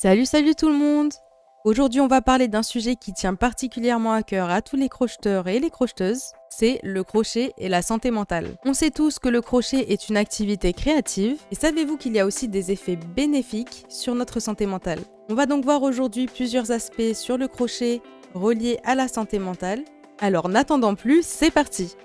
Salut tout le monde! Aujourd'hui, on va parler d'un sujet qui tient particulièrement à cœur à tous les crocheteurs et les crocheteuses, c'est le crochet et la santé mentale. On sait tous que le crochet est une activité créative, et savez-vous qu'il y a aussi des effets bénéfiques sur notre santé mentale? On va donc voir aujourd'hui plusieurs aspects sur le crochet reliés à la santé mentale. Alors n'attendons plus, c'est parti!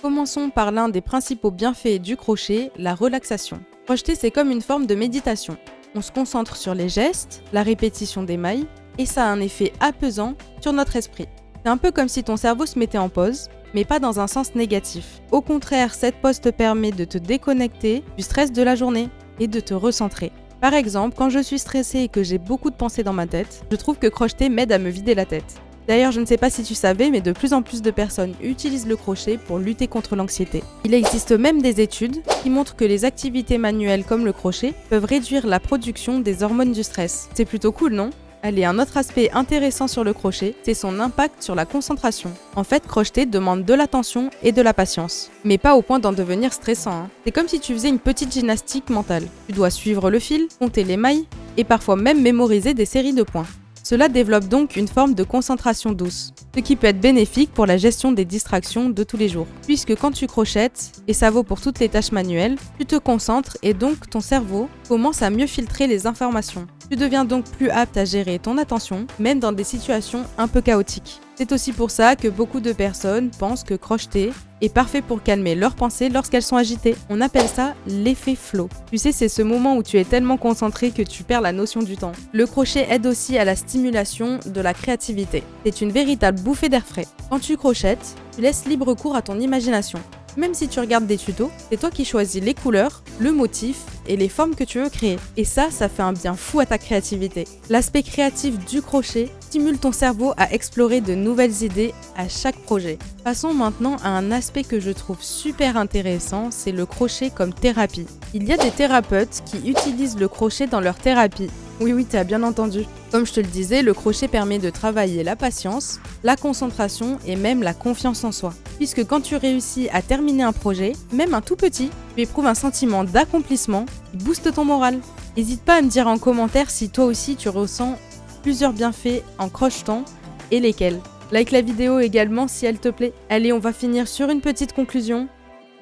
Commençons par l'un des principaux bienfaits du crochet, la relaxation. Crocheter, c'est comme une forme de méditation. On se concentre sur les gestes, la répétition des mailles, et ça a un effet apaisant sur notre esprit. C'est un peu comme si ton cerveau se mettait en pause, mais pas dans un sens négatif. Au contraire, cette pause te permet de te déconnecter du stress de la journée et de te recentrer. Par exemple, quand je suis stressée et que j'ai beaucoup de pensées dans ma tête, je trouve que crocheter m'aide à me vider la tête. D'ailleurs, je ne sais pas si tu savais, mais de plus en plus de personnes utilisent le crochet pour lutter contre l'anxiété. Il existe même des études qui montrent que les activités manuelles comme le crochet peuvent réduire la production des hormones du stress. C'est plutôt cool, non ? Allez, un autre aspect intéressant sur le crochet, c'est son impact sur la concentration. En fait, crocheter demande de l'attention et de la patience. Mais pas au point d'en devenir stressant. C'est comme si tu faisais une petite gymnastique mentale. Tu dois suivre le fil, compter les mailles et parfois même mémoriser des séries de points. Cela développe donc une forme de concentration douce, ce qui peut être bénéfique pour la gestion des distractions de tous les jours. Puisque quand tu crochettes, et ça vaut pour toutes les tâches manuelles, tu te concentres et donc ton cerveau commence à mieux filtrer les informations. Tu deviens donc plus apte à gérer ton attention, même dans des situations un peu chaotiques. C'est aussi pour ça que beaucoup de personnes pensent que crocheter est parfait pour calmer leurs pensées lorsqu'elles sont agitées. On appelle ça l'effet flow. Tu sais, c'est ce moment où tu es tellement concentré que tu perds la notion du temps. Le crochet aide aussi à la stimulation de la créativité. C'est une véritable bouffée d'air frais. Quand tu crochettes, tu laisses libre cours à ton imagination. Même si tu regardes des tutos, c'est toi qui choisis les couleurs, le motif et les formes que tu veux créer. Et ça fait un bien fou à ta créativité. L'aspect créatif du crochet stimule ton cerveau à explorer de nouvelles idées à chaque projet. Passons maintenant à un aspect que je trouve super intéressant, c'est le crochet comme thérapie. Il y a des thérapeutes qui utilisent le crochet dans leur thérapie. Oui, tu as bien entendu. Comme je te le disais, le crochet permet de travailler la patience, la concentration et même la confiance en soi. Puisque quand tu réussis à terminer un projet, même un tout petit, tu éprouves un sentiment d'accomplissement qui booste ton moral. N'hésite pas à me dire en commentaire si toi aussi tu ressens plusieurs bienfaits en crochetant et lesquels. Like la vidéo également si elle te plaît. Allez, on va finir sur une petite conclusion.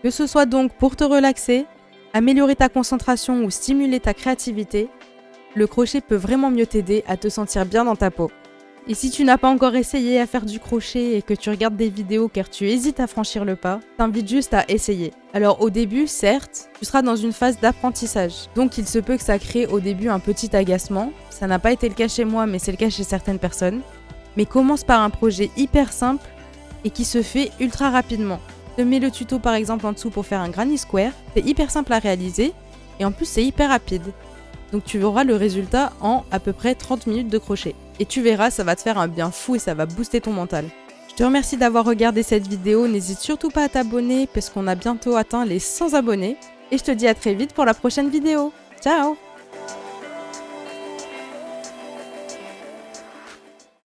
Que ce soit donc pour te relaxer, améliorer ta concentration ou stimuler ta créativité, le crochet peut vraiment mieux t'aider à te sentir bien dans ta peau. Et si tu n'as pas encore essayé à faire du crochet et que tu regardes des vidéos car tu hésites à franchir le pas, t'invite juste à essayer. Alors au début, certes, tu seras dans une phase d'apprentissage. Donc il se peut que ça crée au début un petit agacement. Ça n'a pas été le cas chez moi, mais c'est le cas chez certaines personnes. Mais commence par un projet hyper simple et qui se fait ultra rapidement. Je te mets le tuto par exemple en dessous pour faire un granny square. C'est hyper simple à réaliser et en plus c'est hyper rapide. Donc tu verras le résultat en à peu près 30 minutes de crochet. Et tu verras, ça va te faire un bien fou et ça va booster ton mental. Je te remercie d'avoir regardé cette vidéo. N'hésite surtout pas à t'abonner parce qu'on a bientôt atteint les 100 abonnés. Et je te dis à très vite pour la prochaine vidéo. Ciao!